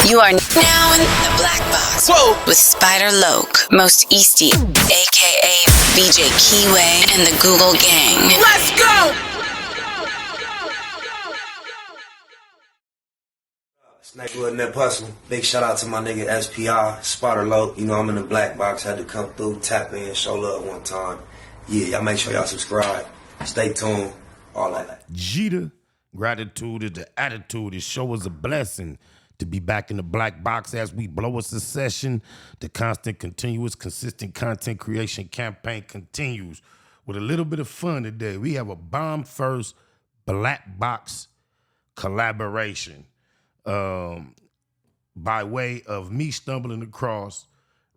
You are now in the Black Box. Whoa. With Spider Loke, Most Easty, aka BJ Keyway, and the Google Gang. Let's go! Snake Wood Nip Hustle. Big shout out to my nigga SPI, Spider Loke. You know I'm in the Black Box. Had to come through, tap in, show love one time. Yeah, y'all make sure y'all subscribe. Stay tuned. All that. Jeter, gratitude is the attitude. This show is a blessing. To be back in the Black Box as we blow a succession, the constant, continuous, consistent content creation campaign continues with a little bit of fun today. We have a bomb first Black Box collaboration by way of me stumbling across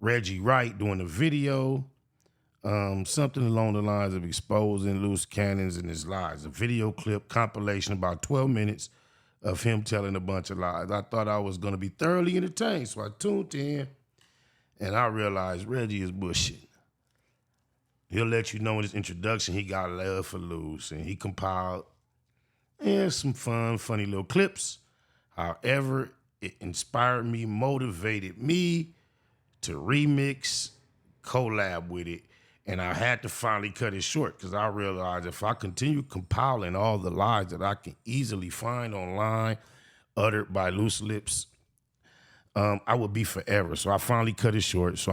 Reggie Wright doing a video, something along the lines of exposing loose cannons and his lies. A video clip compilation about 12 minutes of him telling a bunch of lies. I thought I was going to be thoroughly entertained, so I tuned in, and I realized Reggie is bullshit. He'll let you know in his introduction he got love for LUCE, and he compiled some funny little clips. However, it inspired me, motivated me to remix, collab with it, and I had to finally cut it short because I realized if I continue compiling all the lies that I can easily find online, uttered by loose lips, I would be forever. So I finally cut it short. So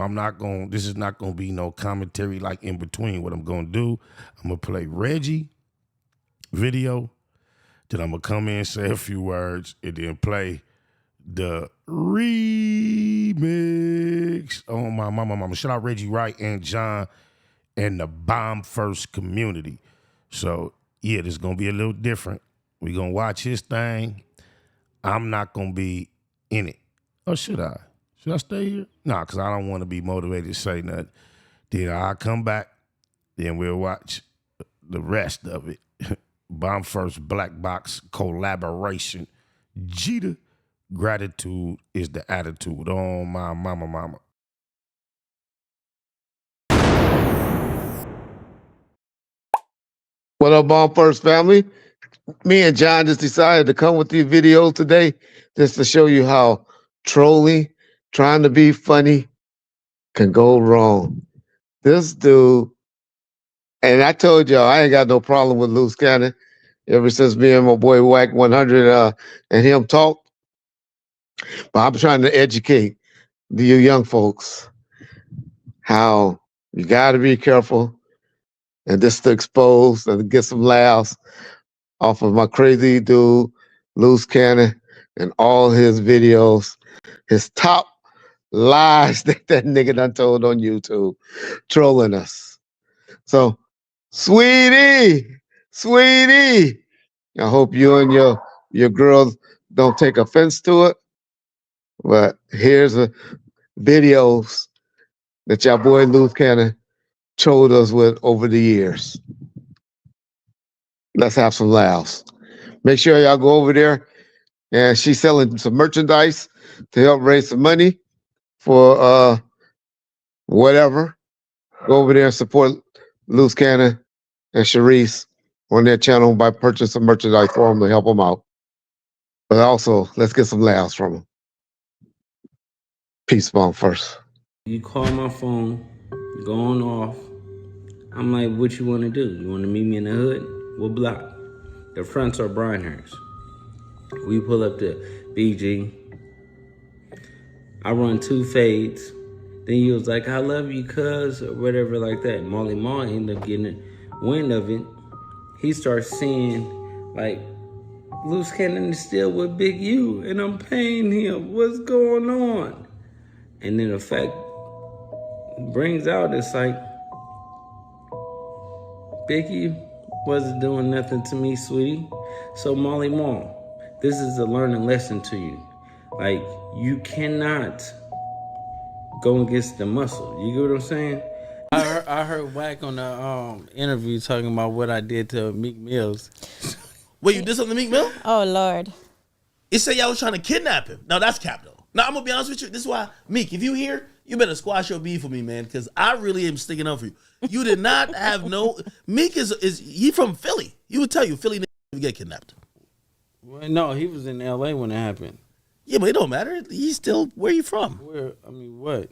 this is not going to be no commentary like in between. What I'm going to do, I'm going to play Reggie video, then I'm going to come in, say a few words, and then play the remix. Oh, my mama. Shout out Reggie Wright and John and the bomb first community. So yeah, this is gonna be a little different. We're gonna watch his thing. I'm not gonna be in it. Or should I? Should I stay here? Nah, because I don't want to be motivated to say nothing. Then I'll come back, then we'll watch the rest of it. Bomb first Black Box collaboration. Jeter, gratitude is the attitude. Oh my mama. What up, Bomb First family? Me and John just decided to come with these videos today just to show you how trolling, trying to be funny, can go wrong. This dude, and I told y'all I ain't got no problem with loose cannon. Ever since me and my boy Whack 100 and him talk, but I'm trying to educate you young folks how you got to be careful. And just to expose and get some laughs off of my crazy dude, Loose Cannon, and all his videos, his top lies that nigga done told on YouTube, trolling us. So, sweetie, I hope you and your girls don't take offense to it. But here's the videos that y'all boy Loose Cannon trolled us with over the years. Let's have some laughs. Make sure y'all go over there, and she's selling some merchandise to help raise some money for whatever. Go over there and support Loose Cannon and Sharice on their channel by purchasing some merchandise for them to help them out. But also, let's get some laughs from them. Peace bomb first. You call my phone, going off. I'm like, what you want to do? You want to meet me in the hood? What block? The fronts are Brynhurst. We pull up to BG. I run 2 fades. Then he was like, I love you, cuz, or whatever like that. Molly Ma ended up getting wind of it. He starts seeing, like, Loose Cannon is still with Big U, and I'm paying him. What's going on? And then the fact brings out, it's like, Biggie wasn't doing nothing to me, sweetie. So Molly Ma, this is a learning lesson to you. Like, you cannot go against the muscle. You get what I'm saying? I heard Whack on the interview talking about what I did to Meek Mills. Wait, you did something to Meek Mill? Oh, Lord. It said y'all was trying to kidnap him. No, that's cap though. Now, I'm going to be honest with you. This is why, Meek, if you here, you better squash your beef for me, man, because I really am sticking up for you. You did not have no... Meek is he from Philly. He would tell you, Philly niggas get kidnapped. Well, no, he was in L.A. when it happened. Yeah, but it don't matter. He's still where you from? Where? I mean, what?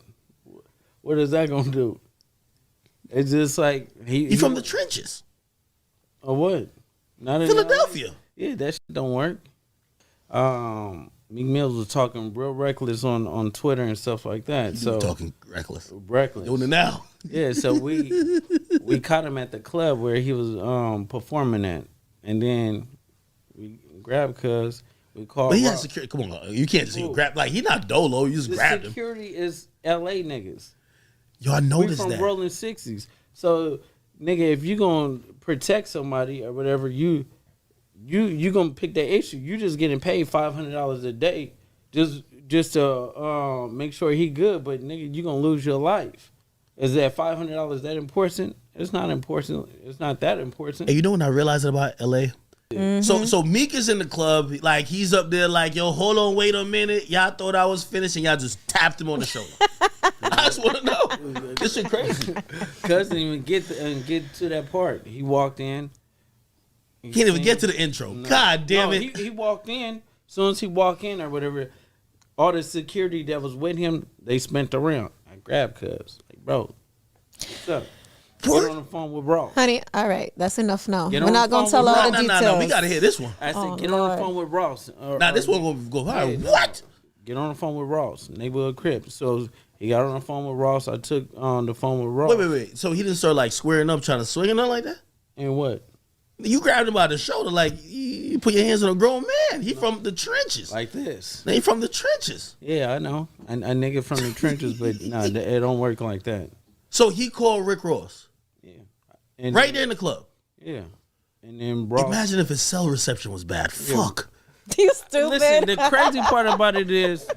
What is that gonna do? It's just like he from the trenches. Or what? Not in Philadelphia. Yeah, that shit don't work. Meek Mills was talking real reckless on Twitter and stuff like that. So talking reckless. Reckless. Now. Yeah, so we caught him at the club where he was performing at. And then we grabbed cuz we called. But he has security. Come on, you can't just grab like he not dolo. You just grabbed him. Security is LA niggas. Yo, I noticed we that. from rolling 60s. So nigga, if you gonna protect somebody or whatever, you gonna pick that issue. You just getting paid $500 a day just to make sure he good, but nigga, you gonna lose your life. Is that $500 that important? It's not important. It's not that important. Hey, you know when I realized about LA? Mm-hmm. So Meek is in the club, like he's up there, like yo, hold on, wait a minute. Y'all thought I was finished, and y'all just tapped him on the shoulder. I just want to know. This shit crazy. Cuz didn't even get to that part. He walked in. He didn't even get to the intro. No. God damn it. He walked in. As soon as he walked in or whatever, all the security that was with him, they spent around. I grabbed cuz. Like, bro, what's up? Get on the phone with Ross. Honey, all right. That's enough now. We're not going to tell all the details. No. We got to hear this one. I said, get on the phone with Ross. This one going to go viral. What? Get on the phone with Ross. Neighborhood Crip. So he got on the phone with Ross. I took on the phone with Ross. Wait. So he didn't start like squaring up, trying to swing or nothing like that? And what? You grabbed him by the shoulder like you put your hands on a grown man. He from the trenches. Like this. He from the trenches. Yeah, I know. A nigga from the trenches, but no, it don't work like that. So he called Rick Ross. Yeah. And right there in the club. Yeah. And then Ross. Imagine if his cell reception was bad. Yeah. Fuck. You stupid. Listen, the crazy part about it is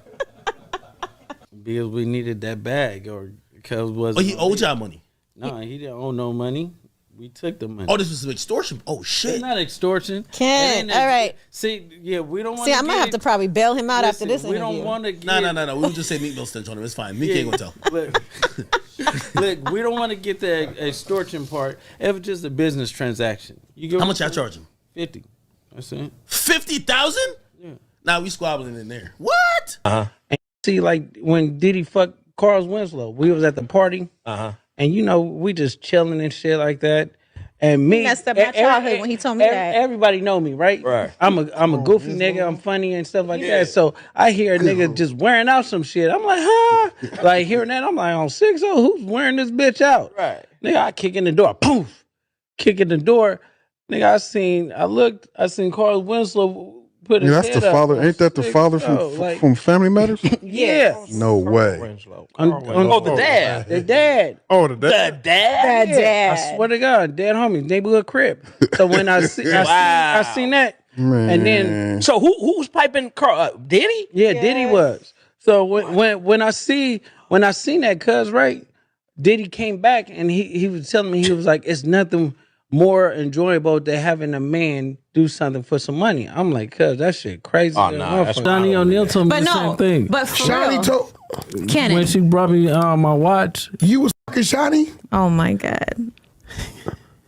because we needed that bag or because he owed y'all money. No, he didn't owe no money. We took the money. Oh, this was extortion. Oh shit. It's not extortion. Ken, all right. See, yeah, we don't want to. See, I might have to probably bail him out after this interview. We don't want to get... No. We will just say Meek Mill stench on him. It's fine. Meek ain't gonna tell. Look, we don't want to get the extortion part. If it's just a business transaction. How much y'all charging? 50. That's it. 50,000? Yeah. Now we squabbling in there. What? And see, like when Diddy fucked Carl Winslow, we was at the party. And you know, we just chilling and shit like that. And me, he messed up my childhood when he told me that. Everybody know me, right? Right. I'm a goofy nigga. I'm funny and stuff like that. So I hear a nigga just wearing out some shit. I'm like, huh? Like hearing that, I'm like, on 6-0, who's wearing this bitch out? Right. Nigga, I kick in the door. Poof. Kick in the door. Nigga, I seen Carl Winslow put his head that's the father. Ain't that the father from Family Matters? Yeah. No way. The dad. The dad. Oh, the dad. The dad. The dad. I swear to God, dead homies, neighborhood crib. So when I seen that, Man. and then so who was piping Carl? Diddy? Yeah, Diddy was. So when I seen that, cuz right, Diddy came back and he was telling me, he was like, it's nothing more enjoyable than having a man do something for some money. I'm like, cuz that shit crazy. Oh, nah, that's Johnny O'Neal told me the same thing. But for Shani real, told Kenny. When she brought me my watch, you was fucking Shani. Oh my God.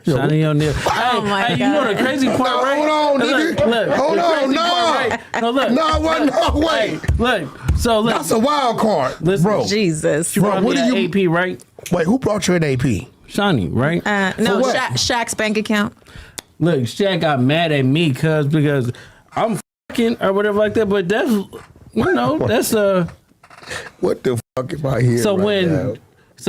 Johnny O'Neal. Oh my God. You know the crazy part, No, right? hold on, nigga. Look, Hold the on, crazy no. part, right? No, look. No, what? No, wait. Look. So look. That's a wild card, Listen, bro. Jesus. She brought What me do that AP, right? Wait, who brought you an AP? Shani, right? No, what? Shaq's bank account. Look, Shaq got mad at me because I'm fucking or whatever like that. But that's that's What the fuck am I here? So right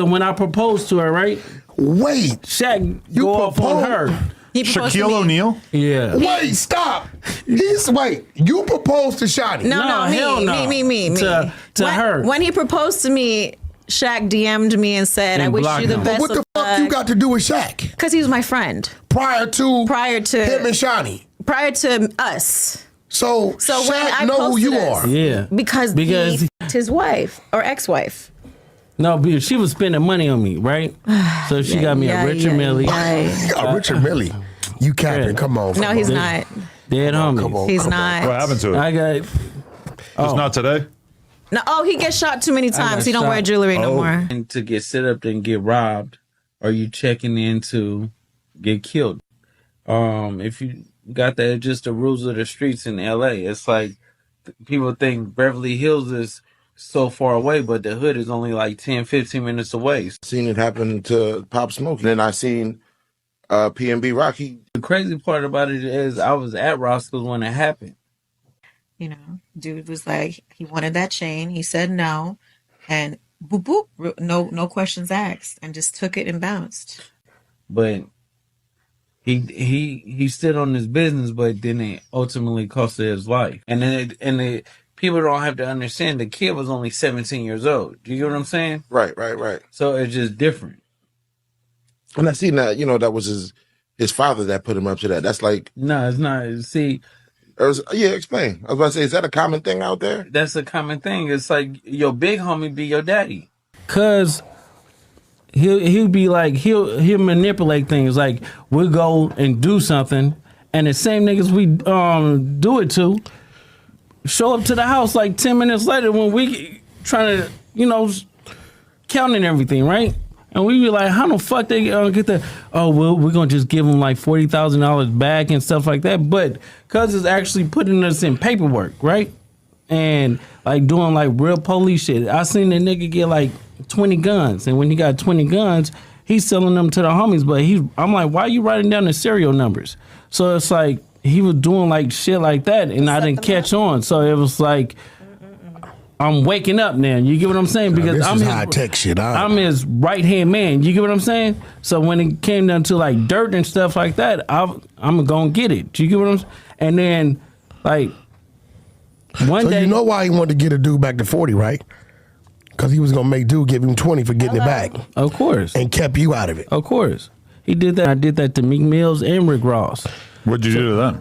when I proposed to her, right? Wait, Shaq You go off on proposed? her. He proposed to Shaquille me. O'Neal? Yeah. wait, stop. You proposed to Shani. No, hell no. me. To her. When he proposed to me, Shaq DM'd me and said, And I wish blocked you the him. best What the of fuck you luck. got to do with Shaq? Because he was my friend. Prior to him Prior and to Shani. us. So when Shaq I know who you posted are. this- Yeah. Because he f***ed his wife or ex-wife. No, but she was spending money on me, right? So she got me a Richard Millie. You got Richard Millie. You capping? Yeah. Come on. No, he's not. Dead homies. Come on. He's not. What happened to it? I got. It's not today? No, he gets shot too many times. He don't wear jewelry no more. And to get set up and get robbed, or you checking in to get killed. If you got that, just the rules of the streets in LA. It's like people think Beverly Hills is so far away, but the hood is only like 10, 15 minutes away. Seen it happen to Pop Smoke. Then I seen PNB Rocky. The crazy part about it is I was at Roscoe's when it happened. You know, dude was like, he wanted that chain. He said no, and boop boop, no questions asked, and just took it and bounced. But he stood on his business, but then it ultimately cost his life. And then people don't have to understand the kid was only 17 years old. Do you get what I'm saying? Right. So it's just different. And I seen that, that was his father that put him up to that. That's like... No, it's not. See... explain. I was about to say, is that a common thing out there? That's a common thing. It's like your big homie be your daddy. Cause he'll be like, he'll manipulate things. Like we'll go and do something, and the same niggas we do it to show up to the house like 10 minutes later when we trying to, counting everything, right? And we be like, how the fuck they get that? Oh, well, we're going to just give them like $40,000 back and stuff like that. But cuz it's actually putting us in paperwork, right? And like doing like real police shit. I seen the nigga get like 20 guns. And when he got 20 guns, he's selling them to the homies. But I'm like, why are you writing down the serial numbers? So it's like he was doing like shit like that. And I didn't catch on. So it was like... I'm waking up now. You get what I'm saying? Because I'm his high-tech shit. I'm his right-hand man. You get what I'm saying? So when it came down to like dirt and stuff like that, I'm going to get it. You get what I'm saying? And then like one day... So you know why he wanted to get a dude back to 40, right? Because he was going to make dude give him 20 for getting it back. Of course. And kept you out of it. Of course. He did that. I did that to Meek Mills and Rick Ross. What'd you do to them?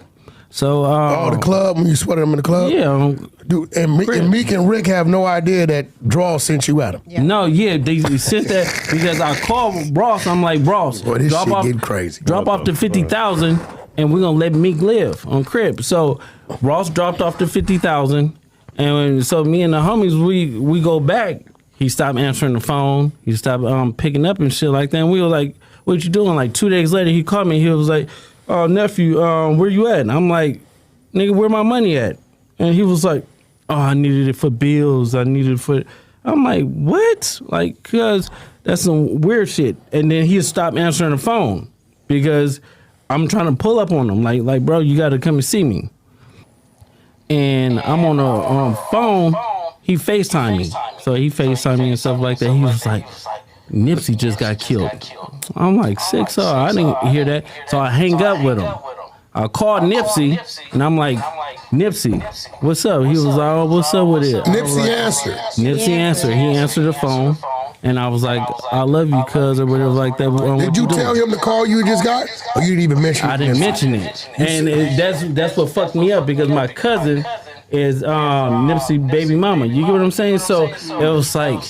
So, the club, when you sweated them in the club? Yeah. Dude, and Meek and Rick have no idea that Draw sent you at them. Yeah. No, yeah, they sent that because I called Ross. I'm like, Ross, boy, this shit getting crazy. Drop off the 50,000 and we're going to let Meek live on Crib. So Ross dropped off the 50,000. And so me and the homies, we go back. He stopped answering the phone. He stopped picking up and shit like that. And we were like, what you doing? Like 2 days later, he called me. He was like, oh, nephew, where you at? And I'm like, nigga, where my money at? And he was like, oh, I needed it for bills. I'm like, what? Like, cause that's some weird shit. And then he stopped answering the phone because I'm trying to pull up on him. Like, bro, you got to come and see me. And I'm on a phone. He FaceTimed me. So he FaceTimed me and stuff like that. He was like, Nipsey just got killed. I'm like, sick, so I didn't hear that. So I hang up with him. I called Nipsey, and I'm like, Nipsey, what's up? He was like, oh, what's up with it? Nipsey answered. Nipsey answered. He answered the phone, and I was like, I love you, cuz, or whatever like that. Did you tell him the call you just got? Or you didn't even mention it? I didn't mention it. And that's what fucked me up because my cousin is Nipsey baby mama. You get what I'm saying? So it was like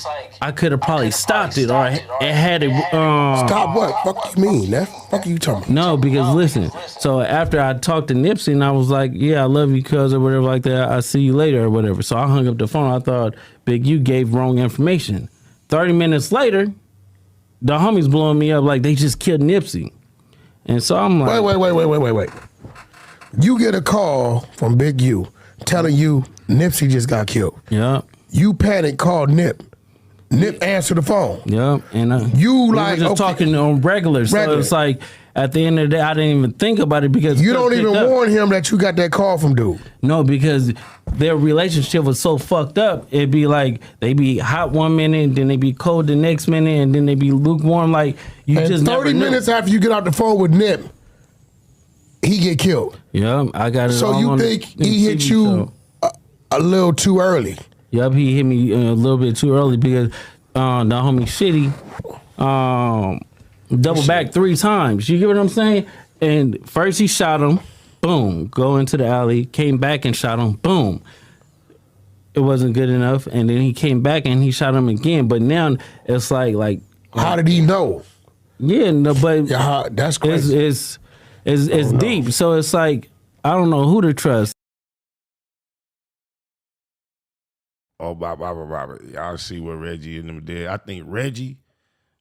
I could have probably stopped it, or it had it. Stop what? Fuck you mean? That fuck you talking about? No, because listen. So after I talked to Nipsey and I was like, yeah, I love you, cuz, or whatever like that. I'll see you later or whatever. So I hung up the phone. I thought Big U gave wrong information. 30 minutes later, the homies blowing me up like they just killed Nipsey. And so I'm like, wait. You get a call from Big U telling you Nipsey just got killed. Yeah. You panic, called Nip. Nip answered the phone. Yeah. And you we like were just talking on regular. So it's like at the end of the day, I didn't even think about it because you don't even warn him that you got that call from dude. No, because their relationship was so fucked up. It'd be like they be hot one minute, then they be cold the next minute, and then they be lukewarm. Like you and just 30 never minutes knew. after you get out the phone with Nip, he get killed. Yeah, I got it. So you think he hit you a little too early? Yep, he hit me a little bit too early because the homie Shitty double back 3 times. You get what I'm saying? And first he shot him, boom, go into the alley, came back and shot him, boom. It wasn't good enough, and then he came back and he shot him again. But now it's like how did he know? Yeah, no, but that's crazy. It's deep. So it's like I don't know who to trust. Oh, Robert. Y'all see what Reggie and them did. I think Reggie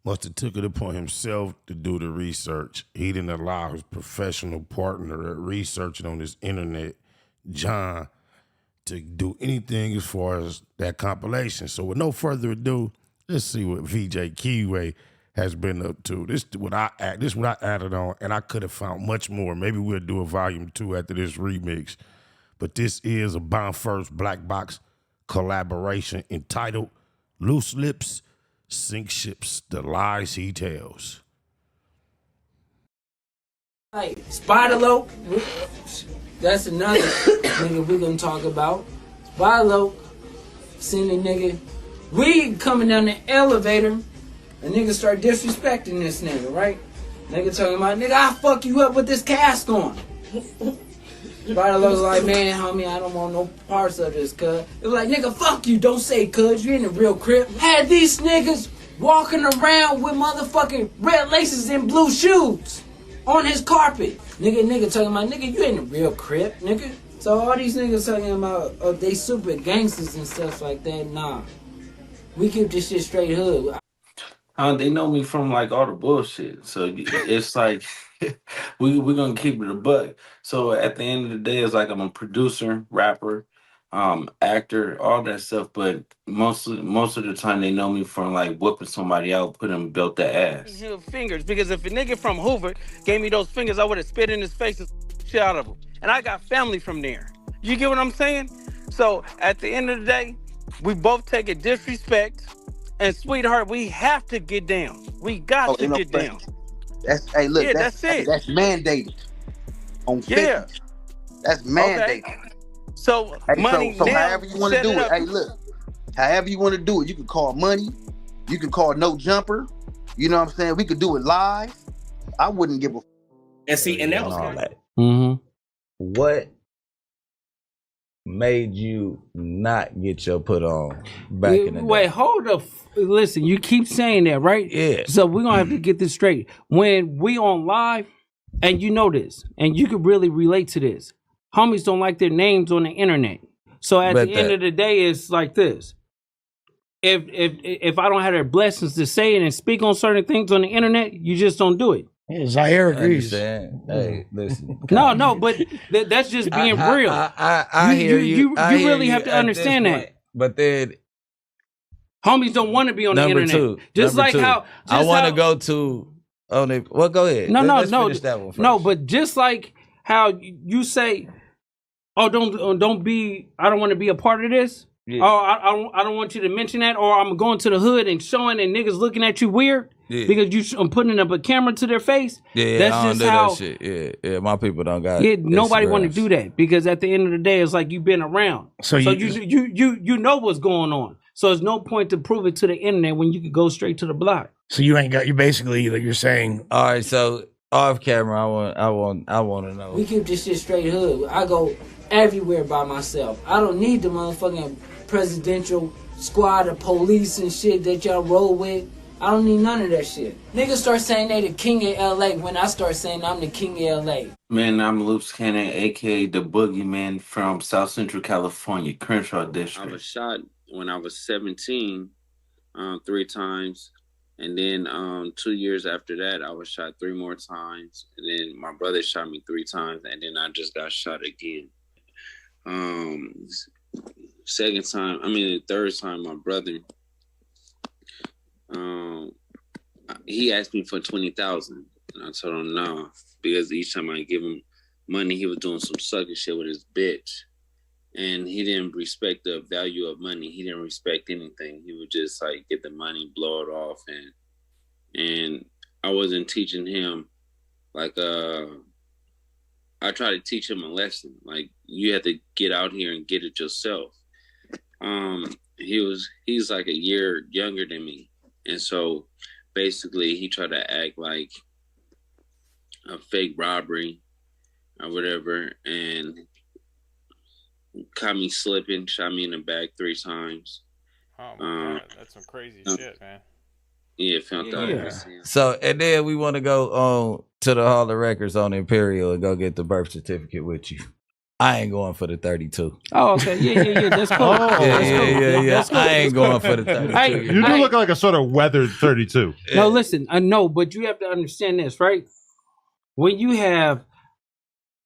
must have took it upon himself to do the research. He didn't allow his professional partner at researching on this internet, John, to do anything as far as that compilation. So with no further ado, let's see what VJ Keyway has been up to. This what I added on, and I could have found much more. Maybe we'll do a volume 2 after this remix. But this is a Bound First Black Box collaboration entitled Loose Lips, Sink Ships, The Lies He Tells. Like Spider-Loc, that's another nigga we gonna talk about. Spider-Loc, seen a nigga, we coming down the elevator, a nigga start disrespecting this nigga, right? Nigga talking about, nigga, I'll fuck you up with this cast on. Spider-Loc's like, man, homie, I don't want no parts of this, cuz. It was like, nigga, fuck you, don't say cuz, you ain't a real crip. Had these niggas walking around with motherfucking red laces and blue shoes on his carpet. Nigga talking about, nigga, you ain't a real crip, nigga. So all these niggas talking about, oh, they super gangsters and stuff like that, nah. We keep this shit straight hood. They know me from like all the bullshit. So it's like we're gonna keep it a buck. So at the end of the day, it's like I'm a producer, rapper, actor, all that stuff. But most of the time, they know me from like whooping somebody out, putting them belt the ass. Fingers, because if a nigga from Hoover gave me those fingers, I would have spit in his face and shit out of him. And I got family from there. You get what I'm saying? So at the end of the day, we both take a disrespect. And sweetheart, we have to get down. We got to get down. That's look. Yeah, that's it. That's mandated. On 50. Yeah. That's mandated. Okay. So money. So however you want to do it. Hey, look. However you want to do it, you can call money. You can call no jumper. You know what I'm saying? We could do it live. I wouldn't give a. And see, and that was all that. Mm-hmm. What made you not get your put on back in the day? Wait, hold up. Listen, you keep saying that, right? Yeah. So we're going to have to get this straight. When we on live, and you know this, and you could really relate to this, homies don't like their names on the internet. So at the end of the day, it's like this. If I don't have their blessings to say it and speak on certain things on the internet, you just don't do it. Yeah, Zaire agrees. Hey, listen. No, but that's just being real. I hear you. You really have to understand that. But then, homies don't want to be on the internet. Just like how I want to go to on it. Well, go ahead. Let's finish that one first. No, but just like how you say, oh, don't be. I don't want to be a part of this. Yeah. Oh, I don't want you to mention that. Or I'm going to the hood and showing and niggas looking at you weird. Yeah. Because I'm putting up a camera to their face. Yeah, that's I don't just do how. That shit. Yeah, my people don't got. Yeah, nobody want to do that because at the end of the day, it's like you've been around, so you know what's going on. So there's no point to prove it to the internet when you could go straight to the block. So you ain't got. You basically you're saying. All right, so off camera, I want to know. We keep this shit straight hood. I go everywhere by myself. I don't need the motherfucking presidential squad of police and shit that y'all roll with. I don't need none of that shit. Niggas start saying they the king of LA when I start saying I'm the king of LA. Man, I'm LUCE Cannon, aka the Boogeyman from South Central California, Crenshaw District. I was shot when I was 17, 3 times. And then 2 years after that, I was shot 3 more times. And then my brother shot me 3 times. And then I just got shot again. The third time, my brother, he asked me for $20,000, and I told him no, because each time I give him money, he was doing some sucker shit with his bitch, and he didn't respect the value of money. He didn't respect anything. He would just like get the money, blow it off, and I wasn't teaching him like I try to teach him a lesson. Like, you have to get out here and get it yourself. He's like a year younger than me. And so basically he tried to act like a fake robbery or whatever, and caught me slipping, shot me in the back 3 times. Oh my God, that's some crazy shit, man. Yeah, found out. Yeah. So, and then we want to go on to the Hall of Records on Imperial and go get the birth certificate with you. I ain't going for the 32. Oh, okay. Yeah. That's cool. Yeah. I ain't going for the 32. You do look like a sort of weathered 32. No, listen. I know, but you have to understand this, right? When you have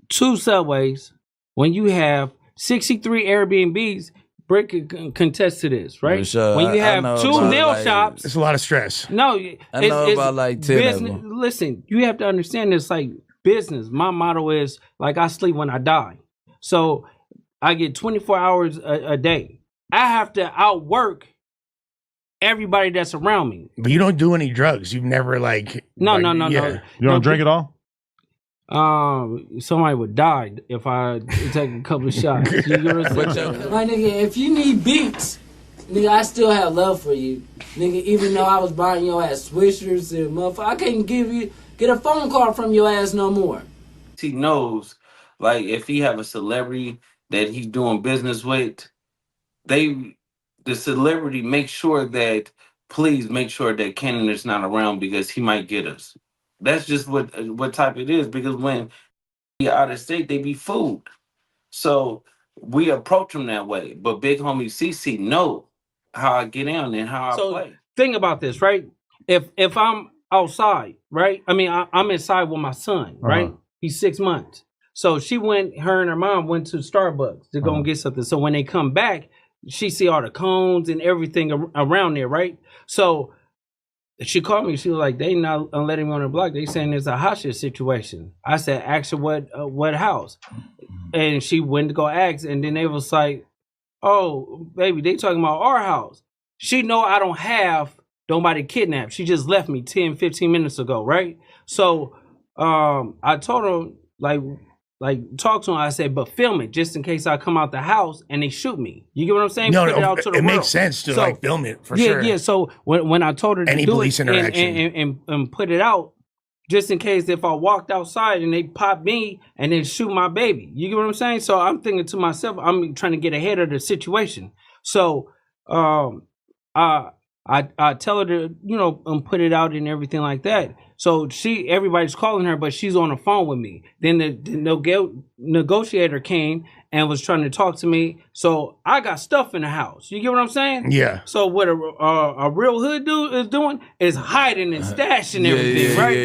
2 subways, when you have 63 Airbnbs. Brick can contest to this, right? Sure. When you have two nail shops, it's a lot of stress. No, I know about like 10 business. of them. Listen, you have to understand this like business. My motto is like I sleep when I die. So I get 24 hours a day. I have to outwork everybody that's around me. But you don't do any drugs. You've never No. You don't drink at all? Somebody would die if I take a couple of shots. You get what I'm saying? My nigga, if you need beats, nigga, I still have love for you. Nigga, even though I was buying your ass swishers and motherfucker, I can't get a phone call from your ass no more. He knows, like, if he have a celebrity that he's doing business with, the celebrity make sure that, please make sure that Cannon is not around because he might get us. That's just what type it is, because when he out of state, they be fooled. So we approach them that way. But big homie CC know how I get in and how I play. Think about this, right? If I'm outside, right? I mean, I'm inside with my son, right? He's 6 months. So her and her mom went to Starbucks to go and get something. So when they come back, she see all the cones and everything around there, right? So she called me. She was like, "They not letting me on the block. They saying there's a hostage situation." I said, "Ask her what house?" And she went to go ask, and then they was like, "Oh, baby, they talking about our house." She know I don't have nobody kidnapped. She just left me 10, 15 minutes ago, right? So I told her like talk to him. I said, but film it just in case I come out the house and they shoot me. You get what I'm saying? No, Put it out to the it world. makes sense to film it for sure. Yeah. So when I told her to Any do police it interaction. and put it out, just in case if I walked outside and they pop me and then shoot my baby. You get what I'm saying? So I'm thinking to myself, I'm trying to get ahead of the situation. So I tell her to put it out and everything like that. So everybody's calling her, but she's on the phone with me. Then the negotiator came and was trying to talk to me. So I got stuff in the house. You get what I'm saying? Yeah. So what a real hood dude is doing is hiding and stashing everything, right?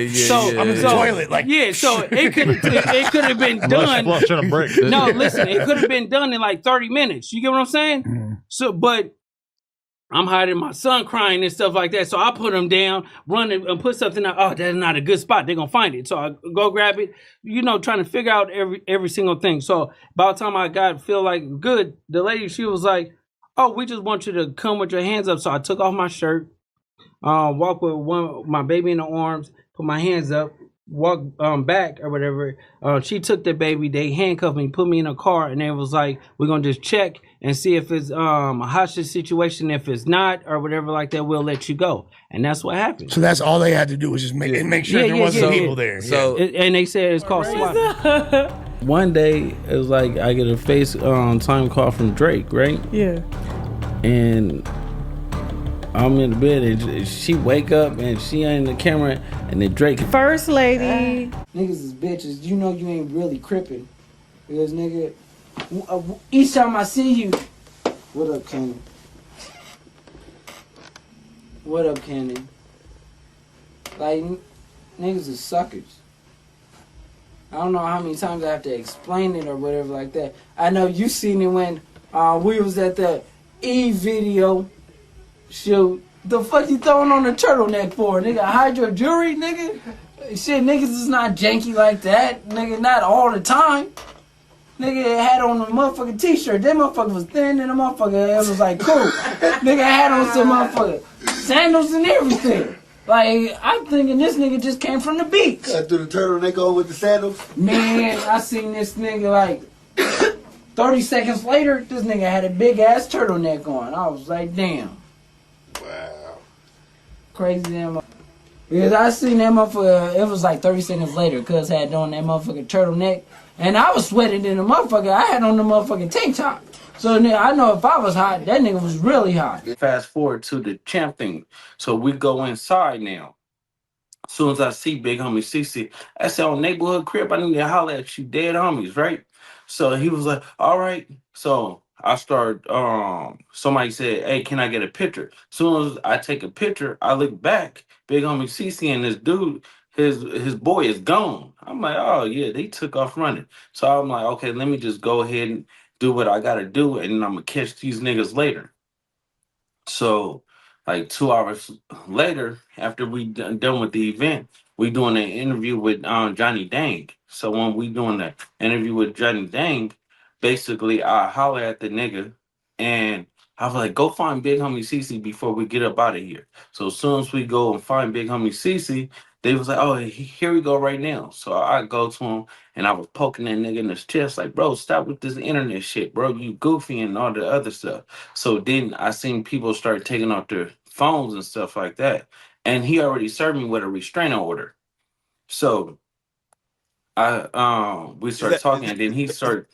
I'm in the toilet, So it could have been done. Flushing a brick. No, listen, it could have been done in like 30 minutes. You get what I'm saying? So, but I'm hiding my son crying and stuff like that. So I put him down, run and put something out. Oh, that's not a good spot. They're going to find it. So I go grab it, trying to figure out every single thing. So by the time I feel like good, the lady, she was like, oh, we just want you to come with your hands up. So I took off my shirt, walk with my baby in the arms, put my hands up, walk back or whatever. She took the baby, they handcuffed me, put me in a car, and it was like, we're going to just check and see if it's a hostage situation. If it's not or whatever like that, we'll let you go. And that's what happened. So that's all they had to do was just make sure there wasn't people there. So and they said it's called SWAT. One day, it was like I get a FaceTime call from Drake, right? Yeah. And I'm in the bed and she wake up and she ain't in the camera and then Drake. First lady. Niggas is bitches. You know you ain't really crippin'. Because nigga, each time I see you, what up, Cannon? What up, Cannon? Like, niggas is suckers. I don't know how many times I have to explain it or whatever like that. I know you seen it when we was at the video shoot. The fuck you throwing on the turtleneck for, nigga? Hide your jewelry, nigga? Shit, niggas is not janky like that. Nigga, not all the time. Nigga had on a motherfucking t-shirt. That motherfucker was thin and the motherfucker, it was like cool. Nigga had on some motherfucker sandals and everything. Like, I'm thinking this nigga just came from the beach. Threw the turtleneck on with the sandals? Man, I seen this nigga like 30 seconds later, this nigga had a big ass turtleneck on. I was like, damn. Wow. Crazy damn. Because I seen that motherfucker, it was like 30 seconds later, cuz had on that motherfucking turtleneck. And I was sweating in the motherfucker. I had on the motherfucking tank top. So I know if I was hot, that nigga was really hot. Fast forward to the champ thing. So we go inside now. As soon as I see big homie CC, I said, on neighborhood crib, I need to holler at you dead homies, right? So he was like, all right. So I start, somebody said, hey, can I get a picture? As soon as I take a picture, I look back, big homie CC and this dude, his boy is gone. I'm like, oh yeah, they took off running. So I'm like, okay, let me just go ahead and do what I gotta do, and I'm gonna catch these niggas later. So, like 2 hours later, after we done with the event, we doing an interview with Johnny Dang. So when we doing the interview with Johnny Dang, basically I holler at the nigga, and I was like, go find Big Homie CC before we get up out of here. So as soon as we go and find Big Homie CC, they was like, oh, here we go right now. So I go to him, and I was poking that nigga in his chest, like, bro, stop with this internet shit, bro. You goofy and all the other stuff. So then I seen people start taking off their phones and stuff like that. And he already served me with a restraining order. So we started talking, and then he started.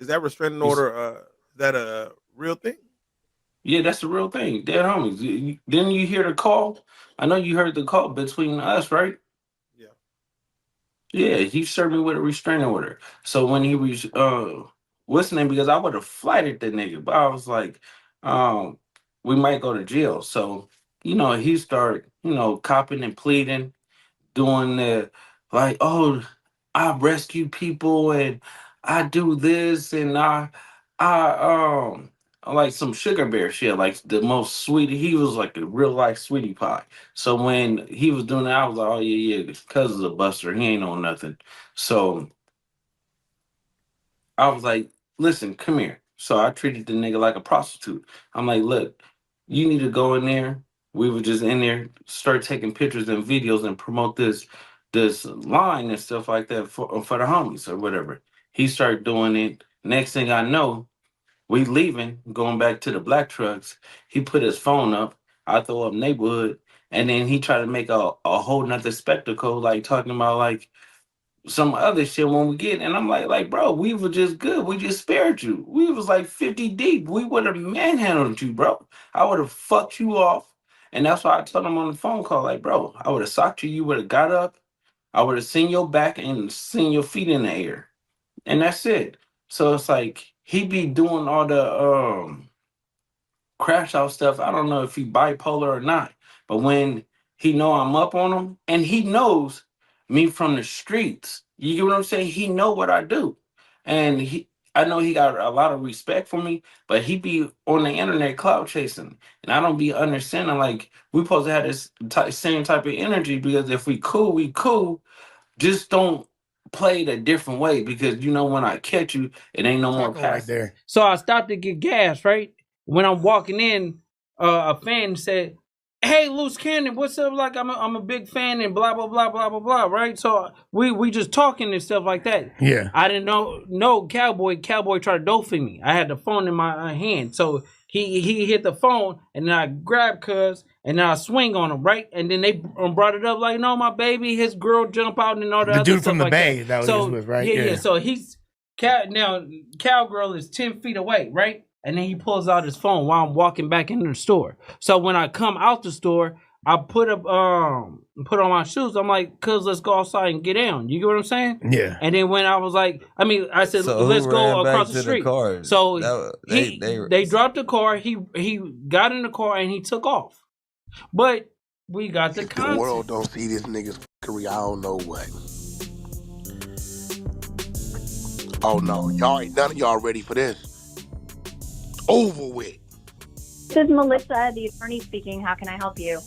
Is that restraining order? Is that a real thing? Yeah, that's the real thing. Dead homies. Didn't you hear the call? I know you heard the call between us, right? Yeah. Yeah, he served me with a restraining order. So when he was what's the name? Because I would have flighted the nigga, but I was like, we might go to jail. So, he started, copping and pleading, doing the like, oh, I rescue people and I do this and I like some sugar bear shit, like the most sweet. He was like a real life sweetie pie. So when he was doing that, I was like, oh yeah, his cousin's a buster. He ain't on nothing. So I was like, listen, come here. So I treated the nigga like a prostitute. I'm like, look, you need to go in there. We were just in there, start taking pictures and videos and promote this line and stuff like that for the homies or whatever. He started doing it. Next thing I know, we leaving, going back to the black trucks. He put his phone up. I throw up neighborhood, and then he tried to make a whole nother spectacle, like talking about like some other shit when we get. And I'm like, bro, we were just good. We just spared you. We was like 50 deep. We would have manhandled you, bro. I would have fucked you off. And that's why I told him on the phone call, like, bro, I would have socked you. You would have got up. I would have seen your back and seen your feet in the air. And that's it. So it's like he be doing all the crash out stuff. I don't know if he bipolar or not. But when he know I'm up on him, and he knows me from the streets, you get what I'm saying? He know what I do. And I know he got a lot of respect for me, but he be on the internet cloud chasing. And I don't be understanding, like, we supposed to have this same type of energy, because if we cool, we cool. Just don't play it a different way, because when I catch you, it ain't no more pass there. So I stopped to get gas, right? When I'm walking in, a fan said, hey, Loose Cannon, what's up? Like, I'm a big fan and blah, blah, blah, blah, blah, blah, right? So we just talking and stuff like that. Yeah. I didn't know Cowboy tried to dope for me. I had the phone in my hand. So he hit the phone, and then I grabbed Cuz, and then I swing on him, right? And then they brought it up like, no, my baby, his girl jump out and all that. The dude from the Bay that was so, with, right? Yeah. So he's now Cowgirl is 10 feet away, right? And then he pulls out his phone while I'm walking back into the store. So when I come out the store, I put on my shoes. I'm like, cuz, let's go outside and get down. You get what I'm saying? Yeah. And then when I was like, I said, So let's go ran back across to the street. car? So they dropped the car. He got in the car and he took off. But we got the content. The world don't see this nigga's career. I don't know what. Oh no, none of y'all ready for this. Over with. This is Melissa, the attorney speaking. How can I help you?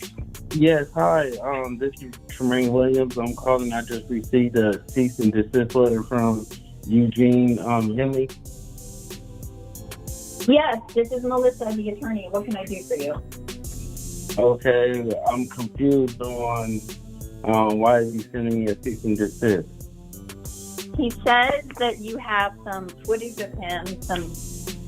Yes, hi. This is Tremaine Williams. I'm calling. I just received a cease and desist letter from Eugene Henley. Yes, this is Melissa, the attorney. What can I do for you? Okay, I'm confused on why is he sending me a cease and desist. He says that you have some footage of him, some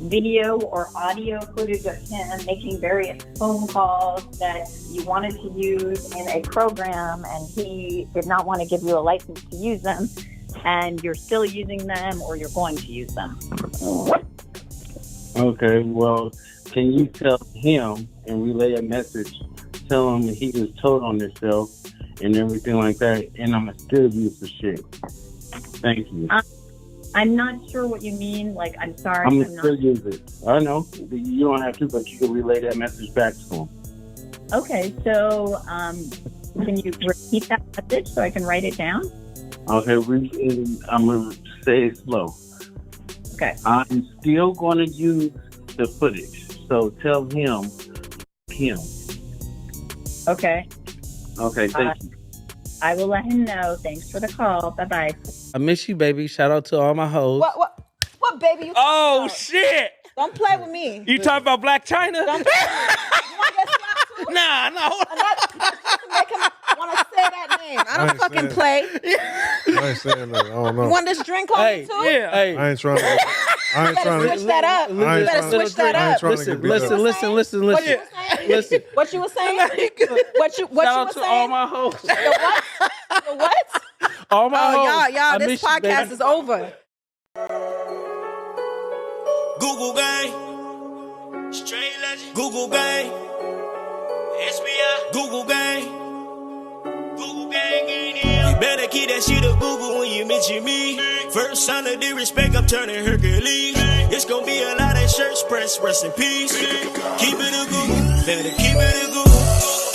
video or audio footage of him making various phone calls that you wanted to use in a program, and he did not want to give you a license to use them, and you're still using them, or you're going to use them. Okay, well, can you tell him and relay a message? Tell him he was told on himself and everything like that, and I'm still use the shit. Thank you. I'm not sure what you mean. Like, I'm sorry. I'm still use it. I know. You don't have to, but you can relay that message back to him. Okay, so can you repeat that message so I can write it down? Okay, I'm going to say it slow. Okay. I'm still going to use the footage. So tell him. Okay. Okay, thank you. I will let him know. Thanks for the call. Bye-bye. I miss you, baby. Shout out to all my hoes. What baby you Oh, about? shit. Don't play with me. You talking about Black China? Don't play with me. You want to get slapped too? Nah. To make him want to say that name. I don't fucking play. I ain't saying that. I don't know. You want this drink on me too? Hey. I ain't trying to. I ain't trying to. Switch that up. You better switch that up. Listen. What you were saying? What you Shout were out to saying? all my hoes. The what? All my hoes. Y'all, I this miss you, podcast baby. is over. Google gang, straight legend. Google gang, SBI. Google gang, Google gang in here. You better keep that shit up Google when you mention me. First sign of disrespect, I'm turning Hercules. It's gonna be a lot of shirts press, rest in peace. Keep it a Google, better keep it a Google.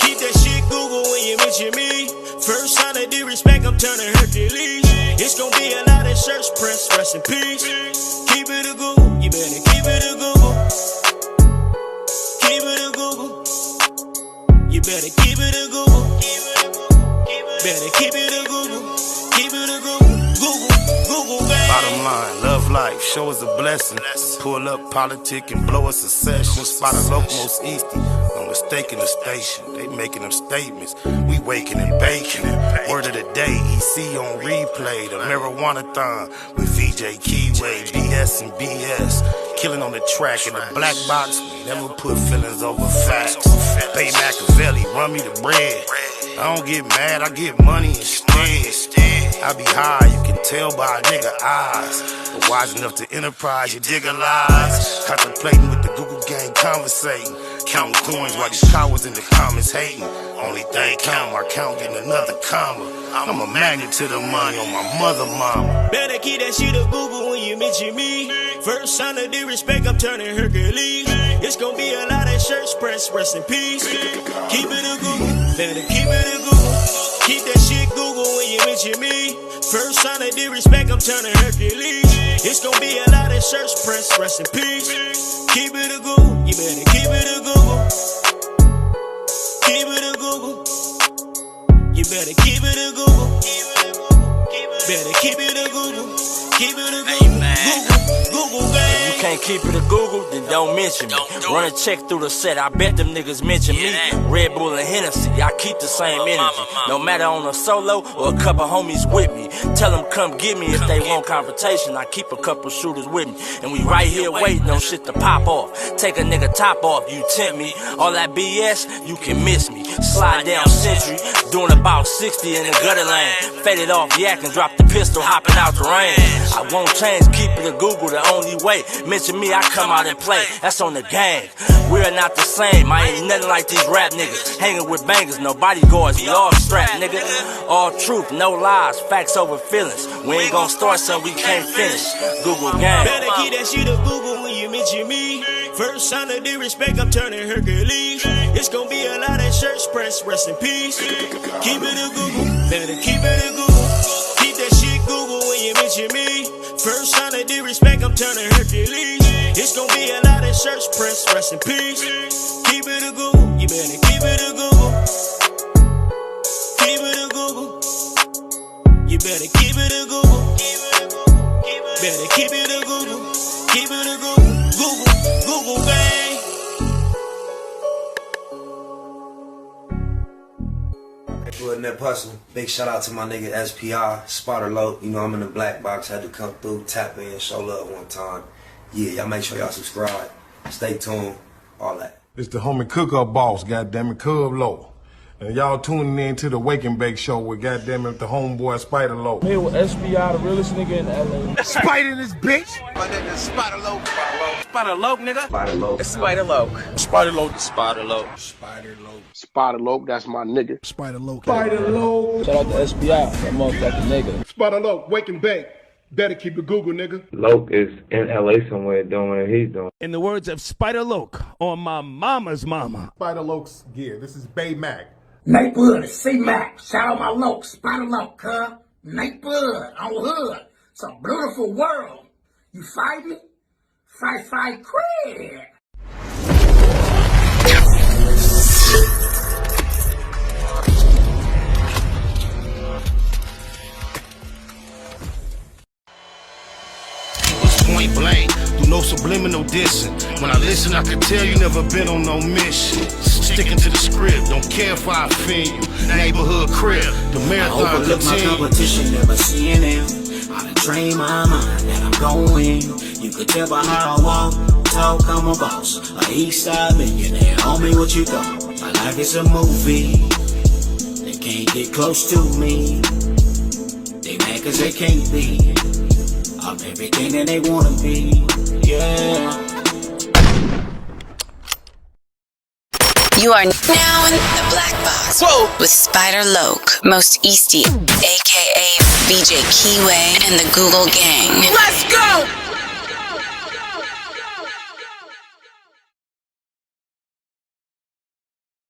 Keep that shit Google when you mention me. First sign of disrespect, I'm turning Hercules. It's gonna be a lot of shirts press, rest in peace. Keep it a Google, you better keep it a Google. Keep it a Google. You better keep it a Google. Better keep it a Google. Keep it a Google. Google, baby. Bottom line, love life, show us a blessing. Pull up politic and blow us a session. Spot a local most easty, no mistaking the station. They making them statements, we waking and baking. Word of the day, EC on replay. The marijuana-thon with VJ Keyway, BS and BS. Killing on the track in the black box, we never put feelings over facts. Bay Machiavelli, run me the bread. I don't get mad, I get money instead. I be high, you can tell by a nigga eyes. But wise enough to enterprise, you dig a lies. Contemplating with the Google gang, conversating. Counting coins while these cowards in the comments hating. Only thing count, my count getting another comma. I'm a magnet to the money on my mother mama. Better keep that shit up Google when you mention me. First sign of disrespect, I'm turning Hercules. It's gonna be a lot of shirts press, rest in peace. Keep it a Google, better keep it a Google. Keep that shit Google when you mention me. First sign of disrespect, I'm turning Hercules. It's gonna be a lot of shirts press, rest in peace. Keep it a Google, you better keep it a Google. Keep it a Google. You better keep it a Google. Better keep it a Google. Keep it a Google. Google, gang. You can't keep it a Google, then don't mention me. Run a check through the set, I bet them niggas mention me. Red Bull and Hennessy, I keep the same energy. No matter on a solo or a couple homies with me. Tell them come get me if they want confrontation. I keep a couple shooters with me. And we right here waiting on shit to pop off. Take a nigga top off, you tempt me. All that BS, you can miss me. Slide down Century, doing about 60 in the gutter lane. Faded off yak and drop the pistol, hopping out the rain. I won't change, keep it a Google, the only way. Mention me, I come out and play. That's on the gang. We're not the same. I ain't nothing like these rap niggas. Hanging with bangers, no bodyguards, we all strapped, nigga. All truth, no lies, facts over feelings. We ain't gonna start something we can't finish. Google gang. Better keep that shit up Google when you mention me. First sign of disrespect, I'm turning Hercules. It's gonna be a lot of shirts press, rest in peace. Keep it a Google, better keep it a Google. Keep that shit Google when you mention me. First sign of disrespect, I'm turning Hercules. It's gonna be a lot of shirts press, rest in peace. Keep it a Google, you better keep it a Google. Keep it a Google. You better keep it a Google. Better keep it a Google. Keep it a Google. Google, bang. Good net hustle. Big shout out to my nigga SPI, Spotter Low. You know I'm in the black box. Had to come through, tap in, show love one time. Yeah, y'all make sure y'all subscribe. Stay tuned. All that. It's the homie cook-up boss, goddammit, Cub Low. And y'all tuning in to the Wake and Bake Show with goddammit the homeboy Spider Low. Here with SPI, the realest nigga in LA. Spider this bitch. My nigga is Spider Low. Spider Low, nigga. Spider Low. Spider Low. Spider Low. Spider Low. Spider Low. Spider Low, that's my nigga. Spider Low. Spider Low. Shout out to SPI, that motherfucking nigga. Spider Low, Wake and Bake. Better keep it Google, nigga. Loke is in LA somewhere doing what he's doing. In the words of Spider Loke on my mama's mama. Spider Loke's gear. This is Bay Mac. Nate Bud, C-Mac. Shout out my Loke, Spider Loke, huh? Nate Bud, on Hood. It's a beautiful world. You fight me? Fight, quit. Point blank, through no subliminal dissing. When I listen, I can tell you never been on no mission. Sticking to the script, don't care if I offend you. Neighborhood crib, the marathon I overlook my competition, never seeing them. I done trained my mind that I'm going. You could tell by how I walk, talk, I'm a boss. A east side millionaire, homie, what you thought? My life is a movie. They can't get close to me. They mad cause they can't be. I'm everything that they wanna be, yeah. You are now in the Black Box. Whoa. With Spider Loke, Most Easty, aka BJ Keyway, and the Google Gang. Let's go!